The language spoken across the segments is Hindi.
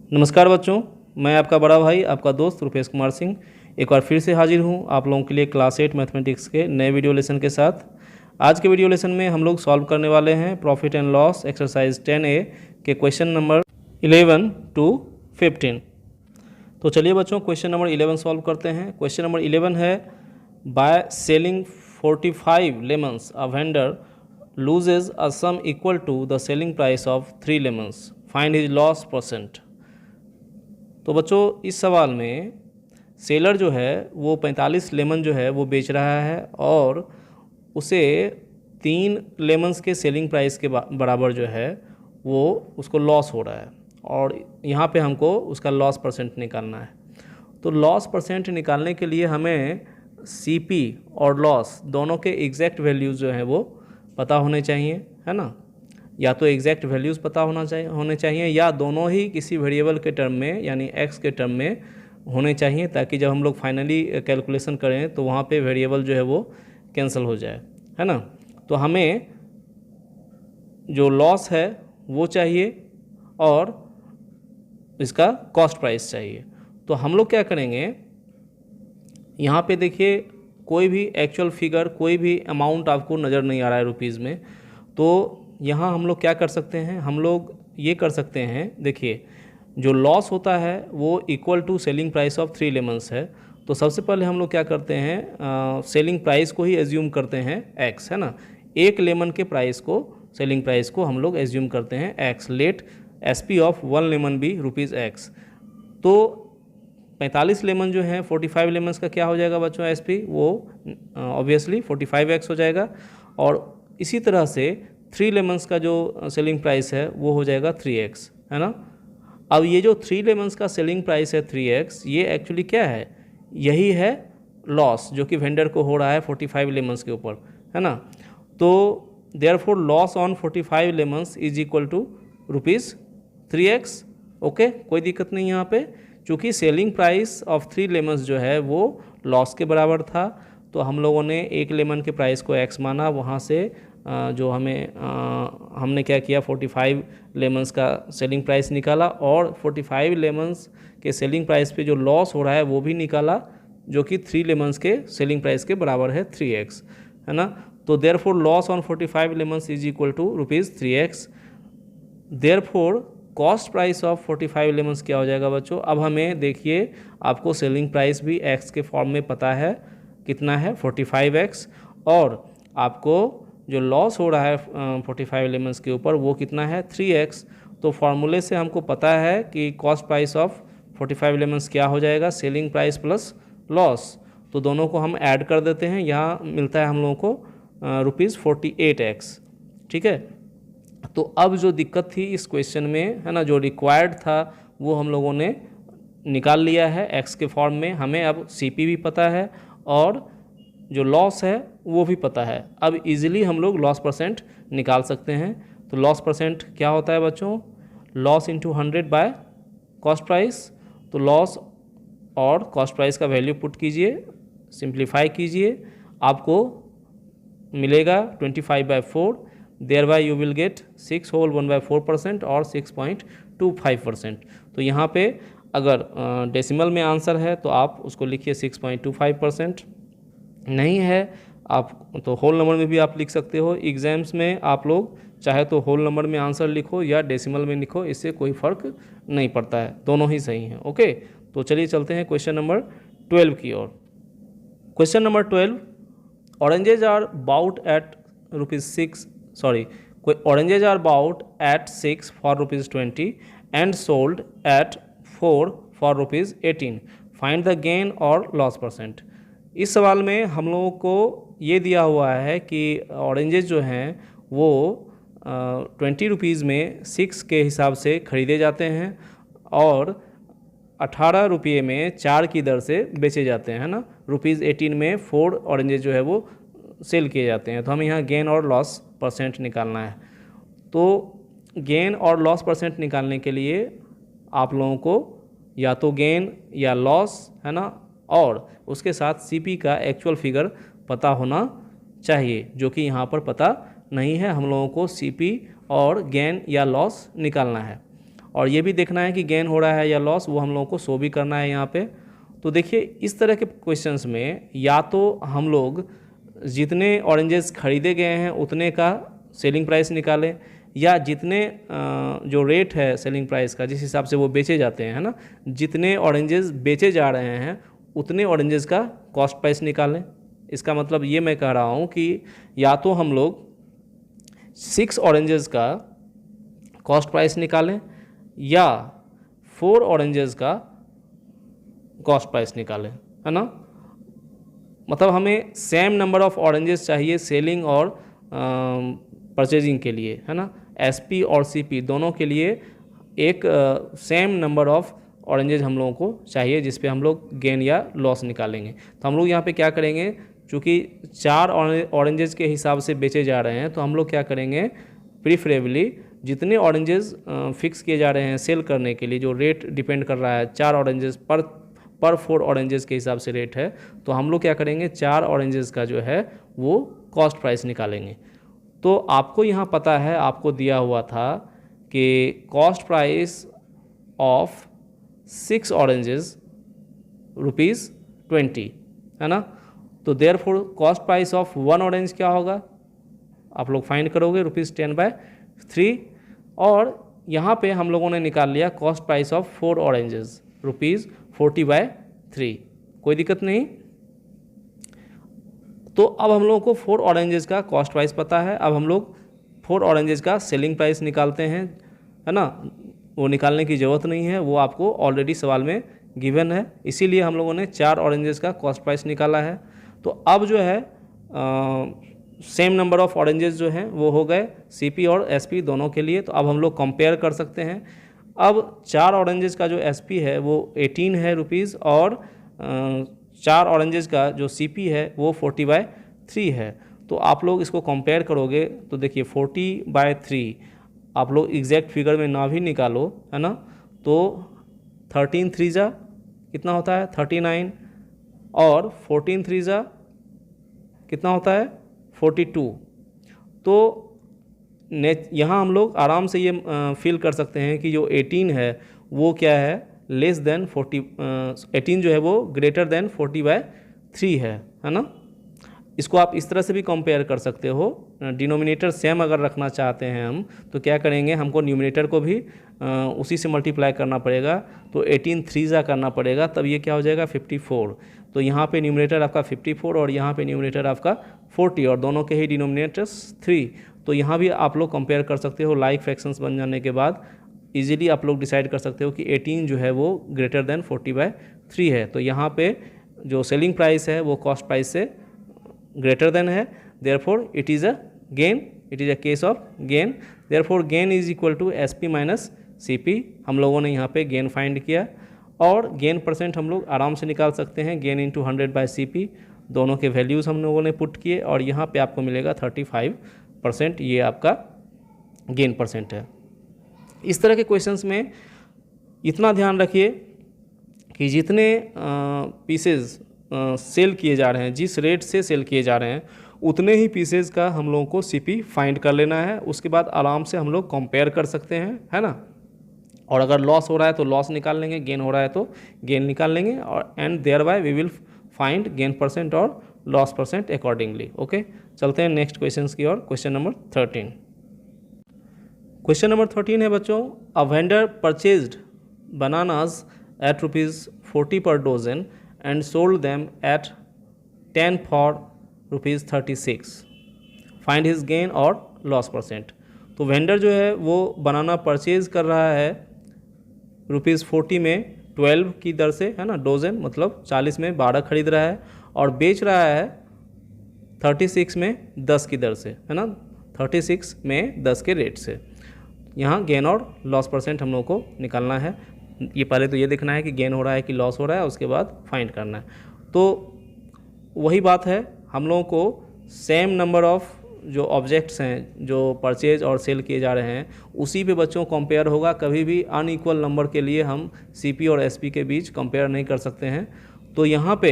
नमस्कार बच्चों, मैं आपका बड़ा भाई आपका दोस्त रुपेश कुमार सिंह एक बार फिर से हाजिर हूँ आप लोगों के लिए क्लास 8 मैथमेटिक्स के नए वीडियो लेसन के साथ। आज के वीडियो लेसन में हम लोग सॉल्व करने वाले हैं profit and loss exercise 10A के क्वेश्चन नंबर 11 to 15। तो चलिए बच्चों क्वेश्चन नंबर 11 सॉल्व करते हैं। क्वेश्चन नंबर 11 है, by selling 45 lemons a vendor loses a sum equal to the selling price of 3 lemons, find his loss percent. तो बच्चों इस सवाल में सेलर जो है वो 45 लेमन जो है वो बेच रहा है और उसे 3 लेमन्स के सेलिंग प्राइस के बराबर जो है वो उसको लॉस हो रहा है और यहाँ पे हमको उसका लॉस परसेंट निकालना है। तो लॉस परसेंट निकालने के लिए हमें सीपी और लॉस दोनों के एग्जैक्ट वैल्यूज़ जो हैं वो पता होने चाहिए, है ना। या तो एग्जैक्ट वैल्यूज़ पता होने चाहिए या दोनों ही किसी वेरिएबल के टर्म में यानी एक्स के टर्म में होने चाहिए, ताकि जब हम लोग फाइनली कैलकुलेशन करें तो वहाँ पे वेरिएबल जो है वो कैंसिल हो जाए, है ना। तो हमें जो लॉस है वो चाहिए और इसका कॉस्ट प्राइस चाहिए। तो हम लोग क्या करेंगे, यहाँ पे देखिए कोई भी एक्चुअल फिगर कोई भी अमाउंट आपको नज़र नहीं आ रहा है रुपीज़ में। तो यहाँ हम लोग क्या कर सकते हैं, हम लोग ये कर सकते हैं, देखिए जो लॉस होता है वो equal to selling price of 3 lemons है। तो सबसे पहले हम लोग क्या करते हैं, सेलिंग प्राइस को ही एज्यूम करते हैं एक्स, है ना। एक लेमन के प्राइस को सेलिंग प्राइस को हम लोग एज्यूम करते हैं x. Let SP of 1 lemon be rupees x. तो 45 लेमन जो है 45 लेमन्स का क्या हो जाएगा बच्चों एसपी, वो ऑब्वियसली 45x हो जाएगा। और इसी तरह से 3 लेमन्स का जो सेलिंग प्राइस है वो हो जाएगा 3x, है ना। अब ये जो 3 लेमन्स का सेलिंग प्राइस है 3x, ये एक्चुअली क्या है, यही है लॉस जो कि वेंडर को हो रहा है 45 लेमन्स के ऊपर, है ना। तो therefore loss on 45 lemons is equal to rupees 3x। Okay, कोई दिक्कत नहीं यहाँ पे, चूँकि सेलिंग प्राइस ऑफ 3 लेमन्स जो है वो लॉस के बराबर था। तो हम लोगों ने एक लेमन के प्राइस को x माना, वहाँ से जो हमने क्या किया 45 लेमन्स का सेलिंग प्राइस निकाला और 45 लेमन्स के सेलिंग प्राइस पे जो लॉस हो रहा है वो भी निकाला, जो कि 3 लेमन्स के सेलिंग प्राइस के बराबर है 3x, है ना। तो therefore loss on 45 lemons is equal to rupees 3x। Therefore cost price of 45 lemons क्या हो जाएगा बच्चों, अब हमें देखिए आपको सेलिंग प्राइस भी x के फॉर्म में पता है, कितना है 45x, और आपको जो लॉस हो रहा है 45 लेमन्स के ऊपर वो कितना है 3x। तो फार्मूले से हमको पता है कि कॉस्ट प्राइस ऑफ 45 लेमन्स क्या हो जाएगा, सेलिंग प्राइस प्लस लॉस। तो दोनों को हम ऐड कर देते हैं, यहाँ मिलता है हम लोगों को रुपीज़ 48x, ठीक है। तो अब जो दिक्कत थी इस क्वेश्चन में, है ना, जो रिक्वायर्ड था वो हम लोगों ने निकाल लिया है एक्स के फॉर्म में। हमें अब सीपी भी पता है और जो लॉस है वो भी पता है। अब इजीली हम लोग लॉस परसेंट निकाल सकते हैं। तो लॉस परसेंट क्या होता है बच्चों, loss into 100 by cost price. तो लॉस और कॉस्ट प्राइस का वैल्यू पुट कीजिए, सिंप्लीफाई कीजिए, आपको मिलेगा 25/4। Thereby you will get 6 whole 1/4% और 6.25%। तो यहाँ पे अगर डेसिमल में आंसर है तो आप उसको लिखिए 6.25%, नहीं है आप तो होल नंबर में भी आप लिख सकते हो। एग्जाम्स में आप लोग चाहे तो होल नंबर में आंसर लिखो या डेसिमल में लिखो, इससे कोई फ़र्क नहीं पड़ता है, दोनों ही सही हैं। ओके, तो चलिए चलते हैं क्वेश्चन नंबर 12 की ओर। Question number 12, oranges are bought at oranges are bought at 6 for ₹20 and sold at 4 for ₹18, find the gain और लॉस परसेंट। इस सवाल में हम लोगों को ये दिया हुआ है कि ऑरेंजेस जो हैं वो 20 रुपीज़ में 6 के हिसाब से ख़रीदे जाते हैं और 18 रुपये में 4 की दर से बेचे जाते हैं, है ना। ₹18 में 4 ऑरेंजेस जो है वो सेल किए जाते हैं। तो हमें यहाँ गेन और लॉस परसेंट निकालना है। तो गेन और लॉस परसेंट निकालने के लिए आप लोगों को या तो गेन या लॉस, है ना, और उसके साथ सीपी का एक्चुअल फिगर पता होना चाहिए, जो कि यहाँ पर पता नहीं है। हम लोगों को सीपी और गेन या लॉस निकालना है। और ये भी देखना है कि गेन हो रहा है या लॉस, वो हम लोगों को शो भी करना है यहाँ पे। तो देखिए इस तरह के क्वेश्चंस में या तो हम लोग जितने ऑरेंजेस खरीदे गए हैं उतने का सेलिंग प्राइस निकालें, या जितने जो रेट है सेलिंग प्राइस का जिस हिसाब से वो बेचे जाते हैं, है ना, जितने ऑरेंजेस बेचे जा रहे हैं उतने ऑरेंजेस का कॉस्ट प्राइस निकालें। इसका मतलब ये मैं कह रहा हूँ कि या तो हम लोग 6 ऑरेंजेस का कॉस्ट प्राइस निकालें या 4 ऑरेंजेस का कॉस्ट प्राइस निकालें, है ना। मतलब हमें सेम नंबर ऑफ ऑरेंजेस चाहिए सेलिंग और परचेजिंग के लिए, है ना। एसपी और सीपी दोनों के लिए एक सेम नंबर ऑफ ऑरेंजेस हम लोगों को चाहिए जिस पे हम लोग गेन या लॉस निकालेंगे। तो हम लोग यहाँ पे क्या करेंगे, चूँकि 4 ऑरेंजेस के हिसाब से बेचे जा रहे हैं तो हम लोग क्या करेंगे, प्रीफरेबली जितने ऑरेंजेस फिक्स किए जा रहे हैं सेल करने के लिए, जो रेट डिपेंड कर रहा है 4 ऑरेंजेस पर 4 ऑरेंजेस के हिसाब से रेट है, तो हम लोग क्या करेंगे 4 ऑरेंजेस का जो है वो कॉस्ट प्राइस निकालेंगे। तो आपको यहाँ पता है, आपको दिया हुआ था कि कॉस्ट प्राइस ऑफ 6 ऑरेंजेस ₹20, है ना। तो therefore cost price of 1 orange क्या होगा, आप लोग फाइंड करोगे ₹10/3, और यहाँ पे हम लोगों ने निकाल लिया कॉस्ट प्राइस ऑफ 4 ऑरेंजेस ₹40/3। कोई दिक्कत नहीं। तो अब हम लोगों को 4 ऑरेंजेस का कॉस्ट प्राइस पता है, अब हम लोग 4 ऑरेंजेस का सेलिंग प्राइस निकालते हैं, है ना। वो निकालने की ज़रूरत नहीं है, वो आपको ऑलरेडी सवाल में गिवन है, इसीलिए हम लोगों ने 4 ऑरेंजेस का कॉस्ट प्राइस निकाला है। तो अब जो है सेम नंबर ऑफ ऑरेंजेस जो हैं वो हो गए सीपी और एसपी दोनों के लिए। तो अब हम लोग कंपेयर कर सकते हैं। अब 4 ऑरेंजेस का जो एसपी है वो 18 है रुपीज़, और 4 ऑरेंजेस का जो सीपी है वो 40/3 है। तो आप लोग इसको कंपेयर करोगे तो देखिए 40/3 आप लोग एग्जैक्ट फिगर में ना भी निकालो, है ना, तो 13 3 जा कितना होता है 39, और 14 3 जा कितना होता है 42। तो यहाँ हम लोग आराम से ये फील कर सकते हैं कि जो 18 है वो क्या है, लेस देन 40, 18 जो है वो ग्रेटर देन 40/3 है ना। इसको आप इस तरह से भी कंपेयर कर सकते हो। डिनोमिनेटर सेम अगर रखना चाहते हैं हम तो क्या करेंगे, हमको न्यूमिनेटर को भी उसी से मल्टीप्लाई करना पड़ेगा। तो 18 3 जा करना पड़ेगा, तब ये क्या हो जाएगा 54। तो यहाँ पे न्यूमिनेटर आपका 54 और यहाँ पे न्यूमिनेटर आपका 40, और दोनों के ही डिनोमिनेटर्स 3। तो यहाँ भी आप लोग कंपेयर कर सकते हो। लाइक फ्रैक्शंस बन जाने के बाद इजीली आप लोग डिसाइड कर सकते हो कि 18 जो है वो ग्रेटर देन 40/3 है। तो यहाँ पे जो सेलिंग प्राइस है वो कॉस्ट प्राइस से ग्रेटर देन है, therefore it is a gain, it is a case of gain. Therefore gain is equal to SP minus CP. हम लोगों ने यहाँ पे गेन फाइंड किया, और गेन परसेंट हम लोग आराम से निकाल सकते हैं, गेन इंटू 100/CP। दोनों के वैल्यूज़ हम लोगों ने पुट किए, और यहाँ पे आपको मिलेगा 35%, ये आपका गेन परसेंट है। इस तरह के क्वेश्चंस में इतना ध्यान रखिए कि जितने पीसेज सेल किए जा रहे हैं, जिस रेट से सेल किए जा रहे हैं, उतने ही पीसेज का हम लोगों को सीपी फाइंड कर लेना है। उसके बाद आराम से हम लोग कंपेयर कर सकते हैं, है ना। और अगर लॉस हो रहा है तो लॉस निकाल लेंगे, गेन हो रहा है तो गेन निकाल लेंगे, और and thereby we will find gain percent और लॉस परसेंट अकॉर्डिंगली। ओके, चलते हैं नेक्स्ट क्वेश्चन की ओर। Question number 13। क्वेश्चन नंबर 13 है बच्चों, a vendor purchased bananas at ₹40 per dozen and sold them at 10 for ₹36. Find his gain और लॉस परसेंट। तो वेंडर जो है वो बनाना परचेज कर रहा है ₹40 में 12 की दर से, है ना, डोजन मतलब 40 में 12 खरीद रहा है, और बेच रहा है 36 में 10 की दर से, है ना, 36 में 10 के रेट से। यहाँ गेन और लॉस परसेंट हम लोग को निकालना है। ये पहले तो ये देखना है कि गेन हो रहा है कि लॉस हो रहा है, उसके बाद फाइंड करना है। तो वही बात है, हम लोगों को सेम नंबर ऑफ जो ऑब्जेक्ट्स हैं जो परचेज और सेल किए जा रहे हैं उसी पे बच्चों कंपेयर होगा। कभी भी अनइक्वल नंबर के लिए हम सीपी और एसपी के बीच कंपेयर नहीं कर सकते हैं। तो यहाँ पे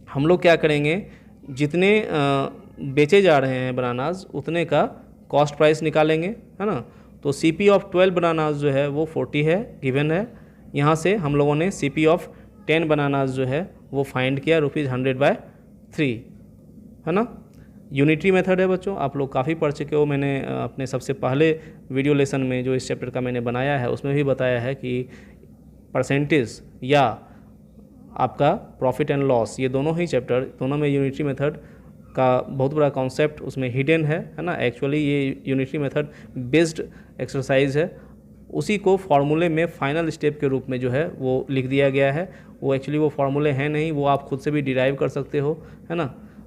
हम लोग क्या करेंगे, जितने बेचे जा रहे हैं बनानाज उतने का कॉस्ट प्राइस निकालेंगे, है ना। तो CP ऑफ 12 बनानास जो है वो 40 है, गिवन है। यहाँ से हम लोगों ने CP ऑफ 10 बनानास जो है वो फाइंड किया ₹100/3, है ना। यूनिटरी मेथड है बच्चों, आप लोग काफ़ी पढ़ चुके हो। मैंने अपने सबसे पहले वीडियो लेसन में जो इस चैप्टर का मैंने बनाया है उसमें भी बताया है कि परसेंटेज या आपका प्रॉफिट एंड लॉस, ये दोनों ही चैप्टर, दोनों में यूनिटरी मेथड का बहुत बड़ा कॉन्सेप्ट उसमें हिडन है ना। एक्चुअली ये यूनिटरी मेथड बेस्ड एक्सरसाइज है, उसी को फार्मूले में फाइनल स्टेप के रूप में जो है वो लिख दिया गया है। वो एक्चुअली वो फार्मूले हैं नहीं, वो आप खुद से भी डिराइव कर सकते हो, है ना।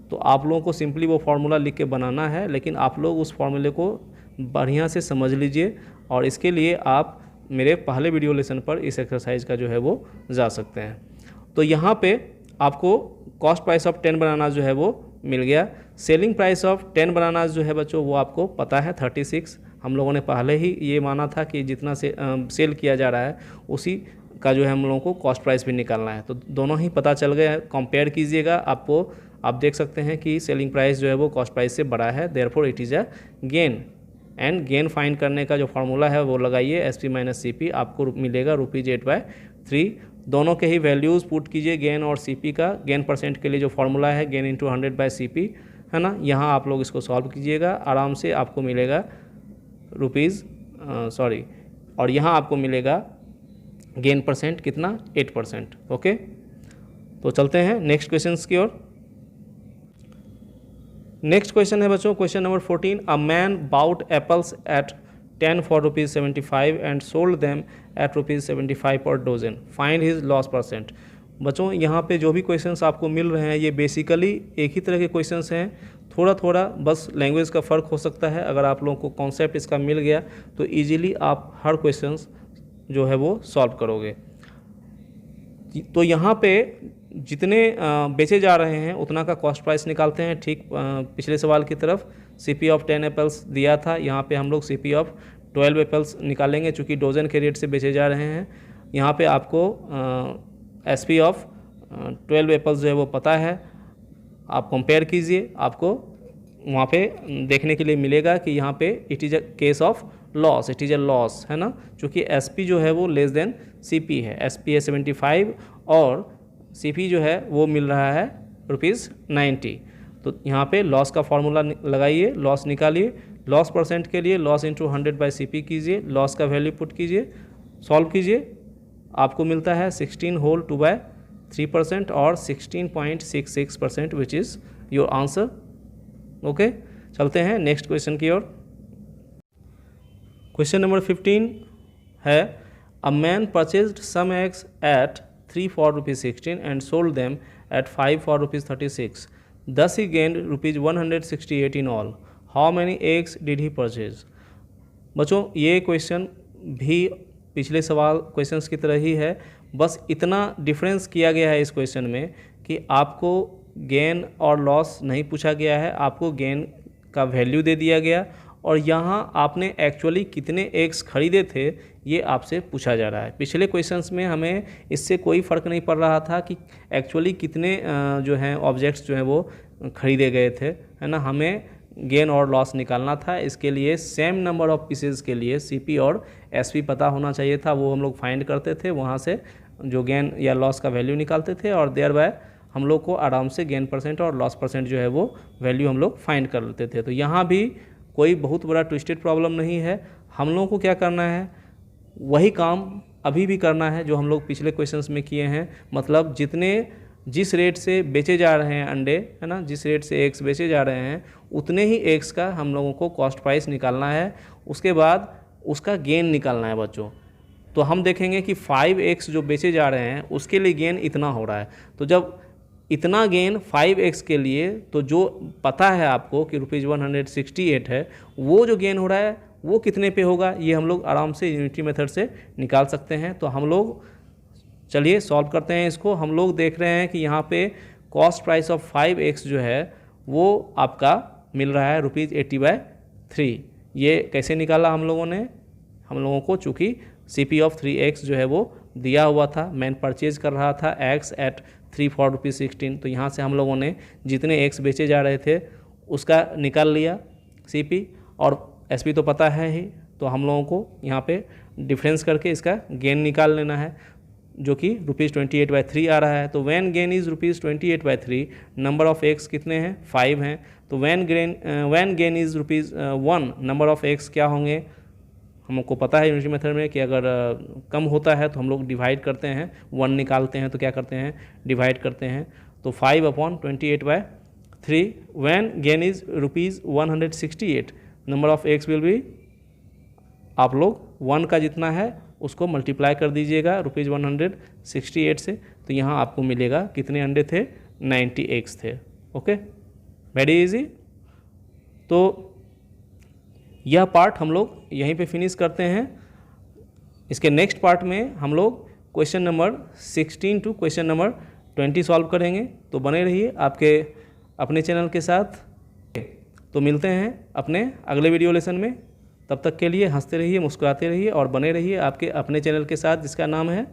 तो आप लोगों को सिंपली वो फार्मूला लिख के बनाना है, लेकिन आप लोग उस फार्मूले को बढ़िया से समझ लीजिए, और इसके लिए आप मेरे पहले वीडियो लेसन पर इस एक्सरसाइज का जो है वो जा सकते हैं। तो यहाँ पे आपको कॉस्ट प्राइस ऑफ 10 बनानास जो है वो मिल गया। सेलिंग प्राइस ऑफ 10 बनानास जो है बच्चों वो आपको पता है 36। हम लोगों ने पहले ही ये माना था कि जितना से सेल किया जा रहा है उसी का जो है हम लोगों को कॉस्ट प्राइस भी निकालना है। तो दोनों ही पता चल गए, कंपेयर कीजिएगा, आपको आप देख सकते हैं कि सेलिंग प्राइस जो है वो कॉस्ट प्राइस से बड़ा है, therefore it is a gain. And gain find करने का जो फार्मूला है वो लगाइए, SP माइनस CP, आपको मिलेगा ₹8/3। दोनों के ही वैल्यूज़ पुट कीजिए, गेन और CP का। गेन परसेंट के लिए जो फार्मूला है गेन इंटू 100/CP, है ना। यहाँ आप लोग इसको सॉल्व कीजिएगा, आराम से आपको मिलेगा और यहाँ आपको मिलेगा गेन परसेंट कितना, 8%। ओके, तो चलते हैं नेक्स्ट क्वेश्चन की ओर। नेक्स्ट क्वेश्चन है बच्चों, question number 14। A man bought apples at 10 for ₹75 and sold them at ₹75 per dozen. Find his loss percent. बच्चों यहाँ पे जो भी क्वेश्चंस आपको मिल रहे हैं ये बेसिकली एक ही तरह के क्वेश्चंस हैं, थोड़ा थोड़ा बस लैंग्वेज का फ़र्क हो सकता है। अगर आप लोगों को कॉन्सेप्ट इसका मिल गया तो इजीली आप हर क्वेश्चंस जो है वो सॉल्व करोगे। तो यहाँ पे जितने बेचे जा रहे हैं उतना का कॉस्ट प्राइस निकालते हैं, ठीक पिछले सवाल की तरफ। CP ऑफ 10 एप्पल्स दिया था, यहाँ पे हम लोग CP ऑफ 12 एप्पल्स निकालेंगे, चूँकि डोजन के रेट से बेचे जा रहे हैं। यहाँ पे आपको SP ऑफ 12 एप्पल्स जो है वो पता है, आप कंपेयर कीजिए, आपको वहाँ पे देखने के लिए मिलेगा कि यहाँ पे it is a case of loss, it is a loss, है ना, क्योंकि SP जो है वो लेस देन CP है। SP है 75 और CP जो है वो मिल रहा है ₹90। तो यहाँ पे लॉस का फॉर्मूला लगाइए, लॉस निकालिए। लॉस परसेंट के लिए लॉस इंटू 100/CP कीजिए, लॉस का वैल्यू पुट कीजिए, सॉल्व कीजिए, आपको मिलता है 16 होल 2/3% और 16.66%, which is your answer. Okay, चलते हैं नेक्स्ट क्वेश्चन की ओर। क्वेश्चन नंबर 15 है, a man purchased some eggs at 3 for ₹16 and sold them at 5 for ₹36. Thus he gained ₹168 in all. How many eggs did he purchase? बच्चों ये क्वेश्चन भी पिछले सवाल क्वेश्चंस की तरह ही है, बस इतना डिफरेंस किया गया है इस क्वेश्चन में कि आपको गेन और लॉस नहीं पूछा गया है, आपको गेन का वैल्यू दे दिया गया, और यहाँ आपने एक्चुअली कितने एग्स खरीदे थे ये आपसे पूछा जा रहा है। पिछले क्वेश्चंस में हमें इससे कोई फ़र्क नहीं पड़ रहा था कि एक्चुअली कितने जो हैं ऑब्जेक्ट्स जो हैं वो खरीदे गए थे, है ना। हमें गेन और लॉस निकालना था, इसके लिए सेम नंबर ऑफ पीसेस के लिए CP और SP पता होना चाहिए था, वो हम लोग फाइंड करते थे, वहाँ से जो गेन या लॉस का वैल्यू निकालते थे, और देयर बाय हम लोग को आराम से गेन परसेंट और लॉस परसेंट जो है वो वैल्यू हम लोग फाइंड कर लेते थे। तो यहाँ भी कोई बहुत बड़ा ट्विस्टेड प्रॉब्लम नहीं है। हम लोगों को क्या करना है, वही काम अभी भी करना है जो हम लोग पिछले क्वेश्चंस में किए हैं, मतलब जिस रेट से बेचे जा रहे हैं अंडे, है ना, जिस रेट से एग्स बेचे जा रहे हैं उतने ही एग्स का हम लोगों को कॉस्ट प्राइस निकालना है, उसके बाद उसका गेन निकालना है बच्चों। तो हम देखेंगे कि 5 एग्स जो बेचे जा रहे हैं उसके लिए गेन इतना हो रहा है, तो जब इतना गेन 5 एग्स के लिए, तो जो पता है आपको कि ₹168 है, वो जो गेन हो रहा है वो कितने पे होगा, ये हम लोग आराम से यूनिटरी मेथड से निकाल सकते हैं। तो हम लोग चलिए सॉल्व करते हैं इसको। हम लोग देख रहे हैं कि यहाँ पे कॉस्ट प्राइस ऑफ 5 एग्स जो है वो आपका मिल रहा है ₹80/3। ये कैसे निकाला हम लोगों ने, हम लोगों को चूँकि CP ऑफ 3 एग्स जो है वो दिया हुआ था, मैन परचेज कर रहा था एग्स एट 3 for ₹16, तो यहाँ से हम लोगों ने जितने एग्स बेचे जा रहे थे उसका निकाल लिया CP, और SP तो पता है ही तो हम लोगों को यहाँ पे डिफरेंस करके इसका गेन निकाल लेना है, जो कि ₹28/3 आ रहा है। तो when gain is ₹28/3, number of eggs कितने हैं 5 हैं, तो when gain is ₹1, number of eggs क्या होंगे, हमको पता है यूनिटी मेथड में कि अगर कम होता है तो हम लोग डिवाइड करते हैं, 1 निकालते हैं तो क्या करते हैं डिवाइड करते हैं। तो 5/28/3 when gain is ₹168, number of eggs will be, आप लोग 1 का जितना है उसको मल्टीप्लाई कर दीजिएगा ₹168 से, तो यहाँ आपको मिलेगा कितने अंडे थे 90 एग्स थे। Okay, very easy. तो यह पार्ट हम लोग यहीं पे फिनिश करते हैं। इसके नेक्स्ट पार्ट में हम लोग question number 16 to question number 20 solve करेंगे। तो बने रहिए आपके अपने चैनल के साथ। तो मिलते हैं अपने अगले वीडियो लेसन में, तब तक के लिए हंसते रहिए, मुस्कुराते रहिए और बने रहिए आपके अपने चैनल के साथ जिसका नाम है